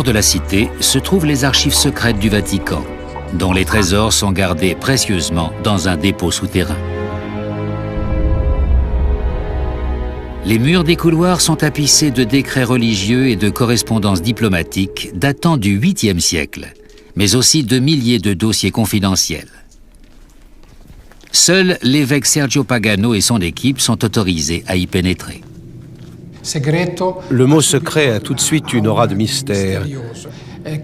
cœur de la cité se trouvent les archives secrètes du Vatican, dont les trésors sont gardés précieusement dans un dépôt souterrain. Les murs des couloirs sont tapissés de décrets religieux et de correspondances diplomatiques datant du 8e siècle, mais aussi de milliers de dossiers confidentiels. Seul l'évêque Sergio Pagano et son équipe sont autorisés à y pénétrer. Le mot secret a tout de suite une aura de mystère.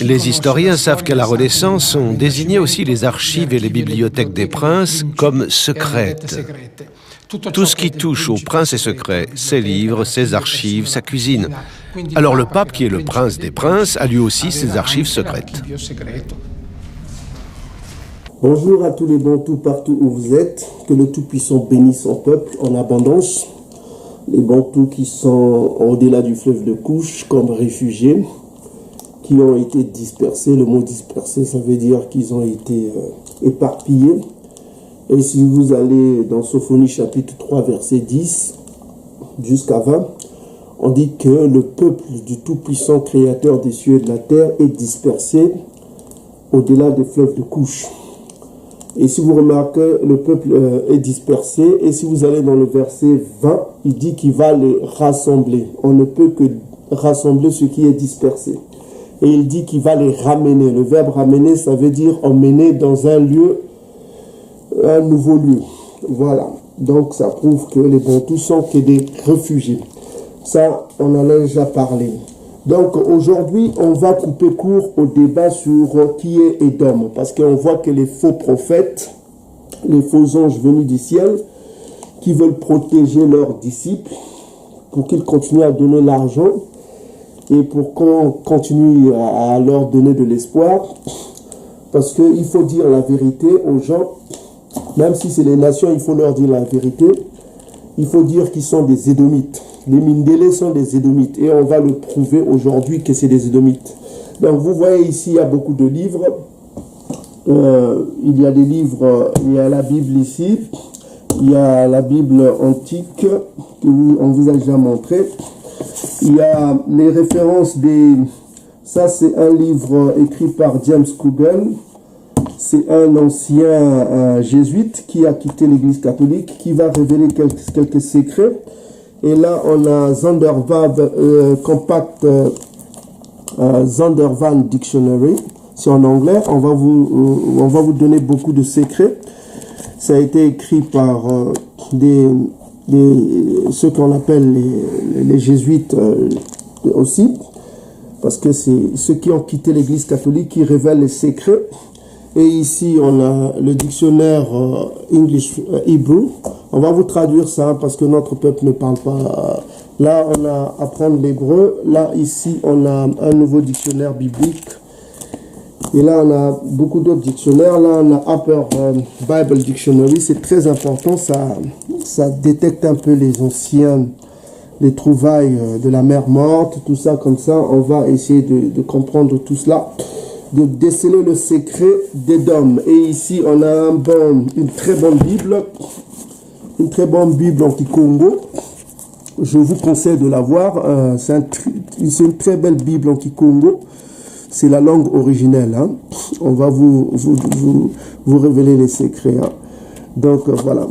Les historiens savent qu'à la Renaissance, on désignait aussi les archives et les bibliothèques des princes comme secrètes. Tout ce qui touche au prince est secret, ses livres, ses archives, sa cuisine. Alors le pape, qui est le prince des princes, a lui aussi ses archives secrètes. Bonjour à tous les Bantous partout où vous êtes, que le Tout-Puissant bénisse son peuple en abondance. Les Bantous qui sont au-delà du fleuve de Couche comme réfugiés, qui ont été dispersés. Le mot dispersé, ça veut dire qu'ils ont été éparpillés. Et si vous allez dans Sophonie chapitre 3 verset 10 jusqu'à 20, on dit que le peuple du Tout-Puissant Créateur des cieux et de la terre est dispersé au-delà des fleuves de Couche. Et si vous remarquez, le peuple est dispersé. Et si vous allez dans le verset 20, il dit qu'il va les rassembler. On ne peut que rassembler ce qui est dispersé. Et il dit qu'il va les ramener. Le verbe ramener, ça veut dire emmener dans un lieu, un nouveau lieu. Voilà. Donc ça prouve que les Bantous sont que des réfugiés. Ça, on en a déjà parlé. Donc aujourd'hui, on va couper court au débat sur qui est Édom, parce qu'on voit que les faux prophètes, les faux anges venus du ciel, qui veulent protéger leurs disciples pour qu'ils continuent à donner l'argent et pour qu'on continue à leur donner de l'espoir, parce qu'il faut dire la vérité aux gens, même si c'est les nations, il faut leur dire la vérité. Il faut dire qu'ils sont des Édomites. Les Mindélés sont des Édomites et on va le prouver aujourd'hui que c'est des Édomites. Donc vous voyez ici, il y a beaucoup de livres. Il y a des livres, il y a la Bible ici, il y a la Bible antique qu'on vous a déjà montré. Il y a les références des... Ça c'est un livre écrit par James Coogan. C'est un ancien jésuite qui a quitté l'église catholique, qui va révéler quelques secrets. Et là, on a Zondervan Compact Zondervan Dictionary. C'est en anglais. On va vous donner beaucoup de secrets. Ça a été écrit par ceux qu'on appelle les jésuites aussi. Parce que c'est ceux qui ont quitté l'église catholique qui révèlent les secrets. Et ici, on a le dictionnaire English Hebrew. On va vous traduire ça parce que notre peuple ne parle pas. Là, on a apprendre l'hébreu. Là, ici, on a un nouveau dictionnaire biblique. Et là, on a beaucoup d'autres dictionnaires. Là, on a Upper Bible Dictionary. C'est très important. Ça détecte un peu les les trouvailles de la mer morte, tout ça comme ça. On va essayer de comprendre tout cela, de déceler le secret d'Édom. Et ici, on a une très bonne Bible. Une très bonne Bible anti-Congo. Je vous conseille de la voir. C'est une très belle Bible anti-Congo. C'est la langue originelle. Hein. On va vous révéler les secrets. Hein. Donc, voilà.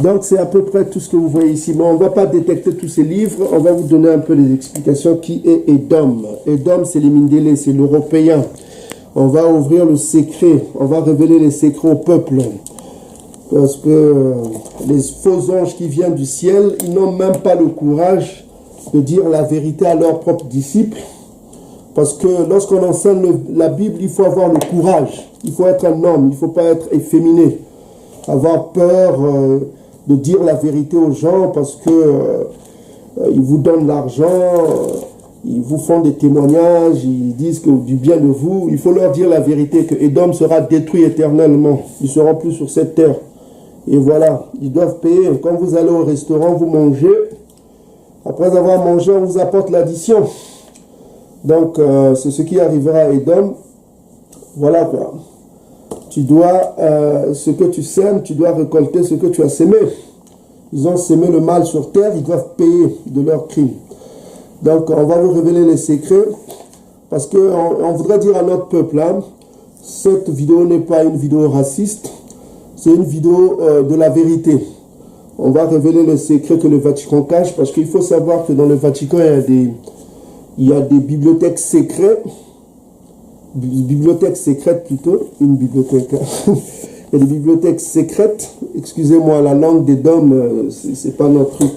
Donc, c'est à peu près tout ce que vous voyez ici. Mais on ne va pas détecter tous ces livres. On va vous donner un peu les explications. Qui est Édom? Édom, c'est les Mindélés, c'est l'Européen. On va ouvrir le secret. On va révéler les secrets au peuple. Parce que les faux anges qui viennent du ciel, ils n'ont même pas le courage de dire la vérité à leurs propres disciples. Parce que lorsqu'on enseigne la Bible, il faut avoir le courage. Il faut être un homme, il ne faut pas être efféminé. Avoir peur de dire la vérité aux gens parce que ils vous donnent l'argent, ils vous font des témoignages, ils disent que du bien de vous. Il faut leur dire la vérité, que Édom sera détruit éternellement. Ils ne seront plus sur cette terre. Et voilà, ils doivent payer. Quand vous allez au restaurant, vous mangez. Après avoir mangé, on vous apporte l'addition. Donc, c'est ce qui arrivera à Édom. Voilà quoi. Tu dois, ce que tu sèmes, tu dois récolter ce que tu as sémé. Ils ont sémé le mal sur terre, ils doivent payer de leurs crimes. Donc, on va vous révéler les secrets. parce qu'on voudrait dire à notre peuple, hein, cette vidéo n'est pas une vidéo raciste, c'est une vidéo de la vérité. On va révéler les secrets que le Vatican cache, parce qu'il faut savoir que dans le Vatican, il y a des bibliothèques secrètes, une bibliothèque. Il y a des bibliothèques secrètes, excusez-moi, la langue des Dom, c'est pas notre truc.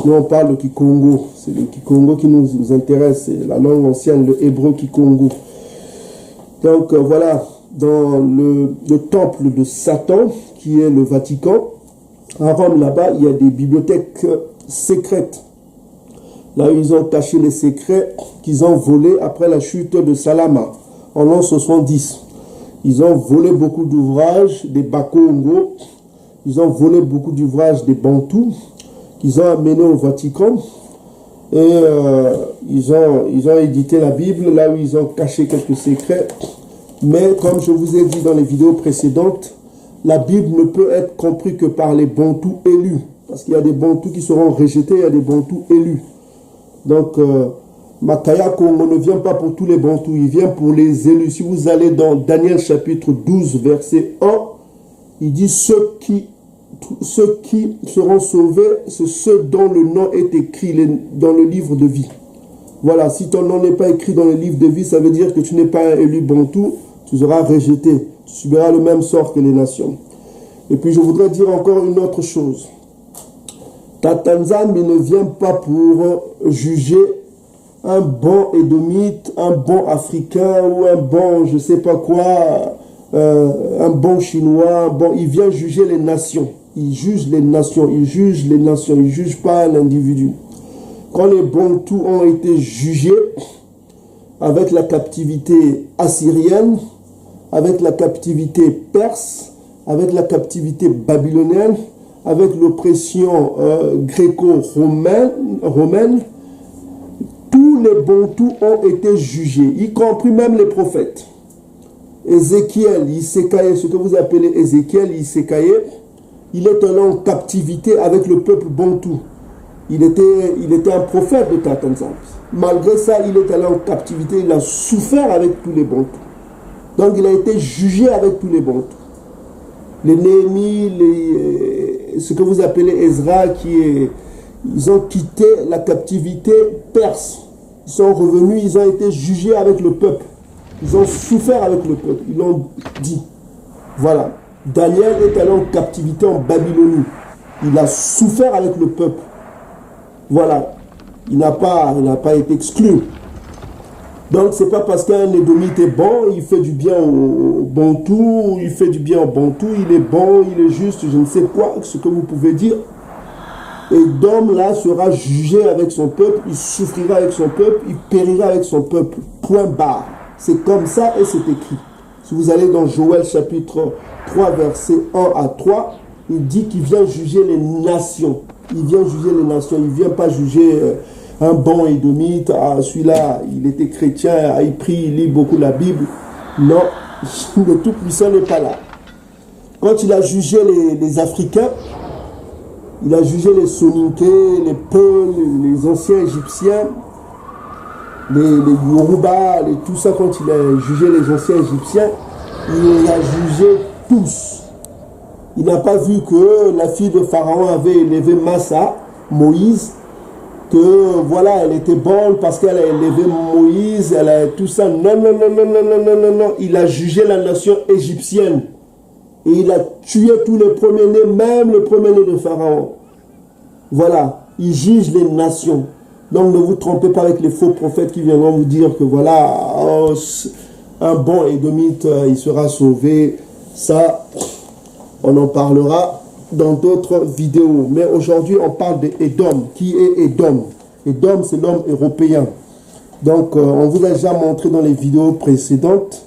Nous, on parle de Kikongo, c'est le Kikongo qui nous intéresse, c'est la langue ancienne, le hébreu Kikongo. Donc voilà, dans le temple de Satan, qui est le Vatican, à Rome, là-bas, il y a des bibliothèques secrètes. Là, ils ont caché les secrets qu'ils ont volés après la chute de Salama, en l'an 70. Ils ont volé beaucoup d'ouvrages des Bakongo, ils ont volé beaucoup d'ouvrages des Bantous, qu'ils ont amenés au Vatican. Et ils ont édité la Bible, là où ils ont caché quelques secrets. Mais comme je vous ai dit dans les vidéos précédentes, la Bible ne peut être comprise que par les Bantous élus. Parce qu'il y a des Bantous qui seront rejetés, il y a des Bantous élus. Donc, Makaya Kongo ne vient pas pour tous les Bantous, il vient pour les élus. Si vous allez dans Daniel chapitre 12, verset 1, il dit ceux qui seront sauvés, c'est ceux dont le nom est écrit dans le livre de vie. Voilà, si ton nom n'est pas écrit dans le livre de vie, ça veut dire que tu n'es pas un élu Bantou, tu seras rejeté, tu subiras le même sort que les nations. Et puis je voudrais dire encore une autre chose. Tata Nzambi ne vient pas pour juger un bon édomite, un bon africain ou un bon je sais pas quoi, un bon chinois, il vient juger les nations. Il juge les nations, il juge les nations, il ne juge pas l'individu. Quand les Bantous ont été jugés avec la captivité assyrienne, avec la captivité perse, avec la captivité babylonienne, avec l'oppression gréco-romaine, tous les Bantous ont été jugés, y compris même les prophètes. Ézéchiel, Isekaye, ce que vous appelez Ézéchiel, Isekaye, il est allé en captivité avec le peuple Bantou. Il était un prophète de Tata Nzambi. Malgré ça, il est allé en captivité, il a souffert avec tous les Bantous. Donc il a été jugé avec tous les Bantous. Les Néhémie, ce que vous appelez Ezra, ils ont quitté la captivité perse. Ils sont revenus, ils ont été jugés avec le peuple. Ils ont souffert avec le peuple. Ils l'ont dit. Voilà. Daniel est allé en captivité en Babylonie. Il a souffert avec le peuple. Voilà. Il n'a pas été exclu. Donc, ce n'est pas parce qu'un édomite est bon, il fait du bien au Bantou, il fait du bien au Bantou, il est bon, il est juste, je ne sais quoi, ce que vous pouvez dire. Et Dom, là, sera jugé avec son peuple, il souffrira avec son peuple, il périra avec son peuple. Point barre. C'est comme ça et c'est écrit. Si vous allez dans Joël chapitre 3, verset 1 à 3, il dit qu'il vient juger les nations. Il vient juger les nations, il ne vient pas juger un bon édomite. Ah, celui-là, il était chrétien, il prie, il lit beaucoup la Bible. Non, le Tout-Puissant n'est pas là. Quand il a jugé les Africains, il a jugé les Soninké, les Peuls, les anciens Égyptiens, les Yoruba, tout ça. Quand il a jugé les anciens Égyptiens, il a jugé tous. Il n'a pas vu que la fille de Pharaon avait élevé Massa, Moïse, que voilà, elle était bonne parce qu'elle a élevé Moïse, elle a tout ça. Non, non, non, non, non, non, non, non, non. Il a jugé la nation égyptienne. Et il a tué tous les premiers-nés, même le premier-né de Pharaon. Voilà, il juge les nations. Donc ne vous trompez pas avec les faux prophètes qui viendront vous dire que voilà, oh, un bon édomite, il sera sauvé. Ça, on en parlera dans d'autres vidéos. Mais aujourd'hui, on parle d'Édom. Qui est Édom? Édom, c'est l'homme européen. Donc, on vous a déjà montré dans les vidéos précédentes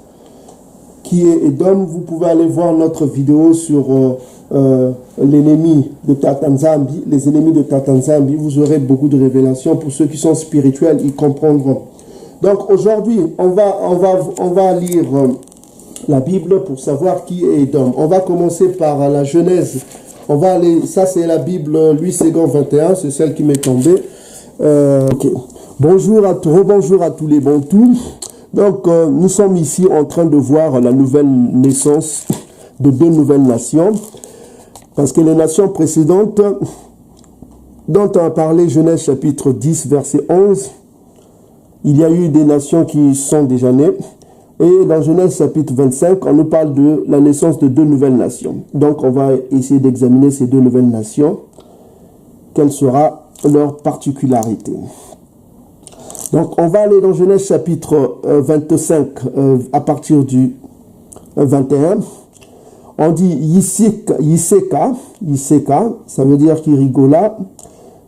qui est Édom. Vous pouvez aller voir notre vidéo sur l'ennemi de Tata Nzambi, les ennemis de Tata Nzambi. Vous aurez beaucoup de révélations. Pour ceux qui sont spirituels, ils comprendront. Donc, aujourd'hui, on va lire la Bible pour savoir qui est Édom. On va commencer par la Genèse. On va aller, ça c'est la Bible Louis Ségon 21, c'est celle qui m'est tombée. Okay. Bonjour à tous les Bantous. Donc, nous sommes ici en train de voir la nouvelle naissance de deux nouvelles nations, parce que les nations précédentes, dont on a parlé Genèse chapitre 10, verset 11, il y a eu des nations qui sont déjà nées, et dans Genèse chapitre 25, on nous parle de la naissance de deux nouvelles nations. Donc, on va essayer d'examiner ces deux nouvelles nations, quelle sera leur particularité. Donc, on va aller dans Genèse chapitre 25 à partir du 21. On dit Yiseka, ça veut dire qu'il rigola,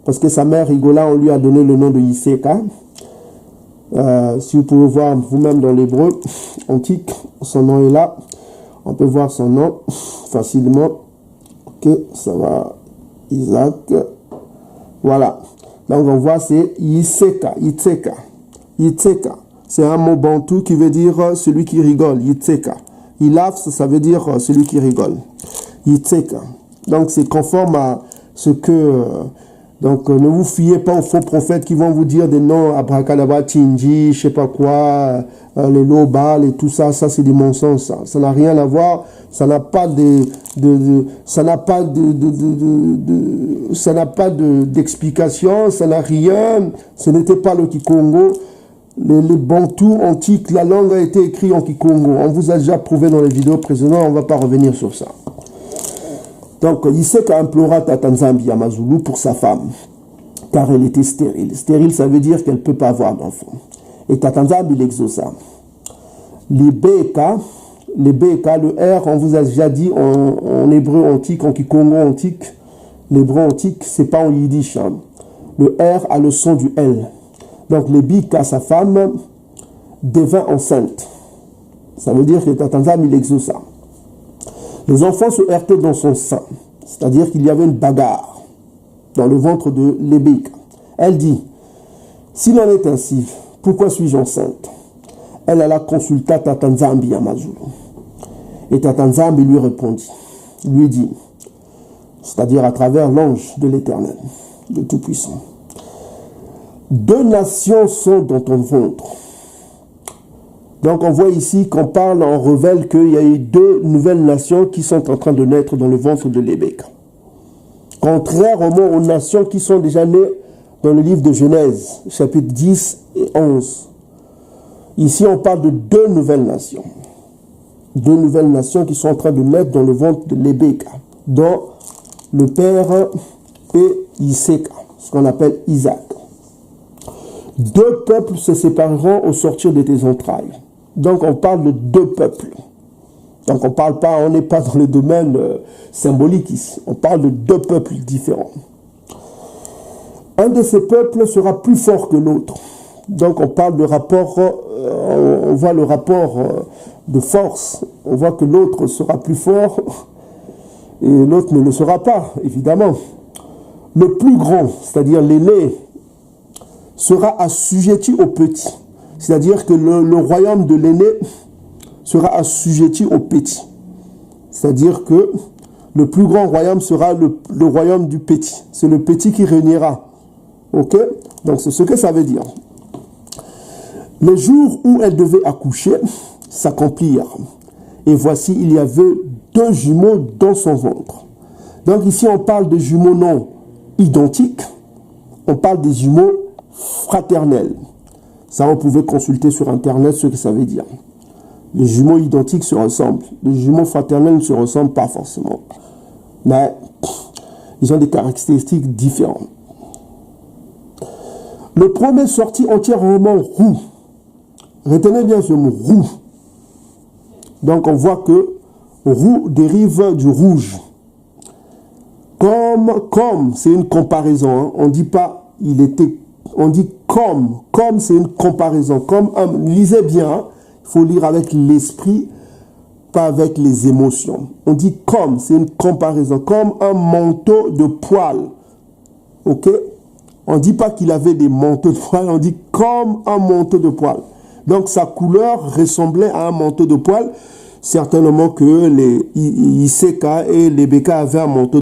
parce que sa mère rigola, on lui a donné le nom de Yiseka. Si vous pouvez voir vous-même dans l'hébreu antique, son nom est là. On peut voir son nom facilement. Ok, ça va. Isaac. Voilà. Donc on voit c'est Yiseka, Yitzeka. Yitzeka, c'est un mot bantou qui veut dire celui qui rigole, Yitzeka. Ilaf, ça veut dire celui qui rigole. Yitzeka. Donc c'est conforme à ce que... donc ne vous fiez pas aux faux prophètes qui vont vous dire des noms abracadabra, Tinji, je sais pas quoi, les Lobal et tout ça, ça c'est des mensonges, ça n'a rien à voir, ça n'a pas d'explication, ça n'a rien, ce n'était pas le Kikongo. Les Bantous antiques, la langue a été écrite en Kikongo. On vous a déjà prouvé dans les vidéos précédentes, on ne va pas revenir sur ça. Donc, Yiseka implora Tata Nzambi Amazulu pour sa femme, car elle était stérile. Stérile, ça veut dire qu'elle ne peut pas avoir d'enfant. Et Tata Nzambi l'exauça. Les BK, le R, on vous a déjà dit en hébreu antique, en Kikongo antique, l'hébreu antique, c'est pas en yiddish. Hein. Le R a le son du L. Donc, les Bika, sa femme, devint enceinte. Ça veut dire que Tata Nzambi l'exauça. Les enfants se heurtaient dans son sein, c'est-à-dire qu'il y avait une bagarre dans le ventre de Lébéka. Elle dit, s'il en est ainsi, pourquoi suis-je enceinte? Elle alla consulter Tata Nzambi Amazulu. Et Tata Nzambi lui répondit, lui dit, c'est-à-dire à travers l'ange de l'Éternel, le Tout-Puissant, deux nations sont dans ton ventre. Donc on voit ici qu'on parle, on révèle qu'il y a eu deux nouvelles nations qui sont en train de naître dans le ventre de Lébéka. Contrairement aux nations qui sont déjà nées dans le livre de Genèse, chapitre 10 et 11. Ici on parle de deux nouvelles nations. Deux nouvelles nations qui sont en train de naître dans le ventre de Lébéka, dont le père est Yiseka, ce qu'on appelle Isaac. Deux peuples se sépareront au sortir de tes entrailles. Donc on parle de deux peuples. Donc on n'est pas dans le domaine symbolique ici. On parle de deux peuples différents. Un de ces peuples sera plus fort que l'autre. Donc on parle de rapport, on voit le rapport de force. On voit que l'autre sera plus fort et l'autre ne le sera pas, évidemment. Le plus grand, c'est-à-dire l'aîné, sera assujetti au petit. C'est-à-dire que le royaume de l'aîné sera assujetti au petit. C'est-à-dire que le plus grand royaume sera le royaume du petit. C'est le petit qui régnera. Ok? Donc c'est ce que ça veut dire. Les jours où elle devait accoucher s'accomplirent. Et voici, il y avait deux jumeaux dans son ventre. Donc ici, on parle de jumeaux non identiques. On parle des jumeaux fraternels. Ça, on pouvait consulter sur Internet ce que ça veut dire. Les jumeaux identiques se ressemblent. Les jumeaux fraternels ne se ressemblent pas forcément. Mais ils ont des caractéristiques différentes. Le premier sortit entièrement roux. Retenez bien ce mot, roux. Donc on voit que roux dérive du rouge. Comme c'est une comparaison. Hein. On ne dit pas il était... On dit comme c'est une comparaison. Lisez bien, hein. Il faut lire avec l'esprit, pas avec les émotions. On dit comme, c'est une comparaison, comme un manteau de poils. Ok? On ne dit pas qu'il avait des manteaux de poils, on dit comme un manteau de poils. Donc sa couleur ressemblait à un manteau de poils. Certainement que les Yiseka et les Beka avaient un manteau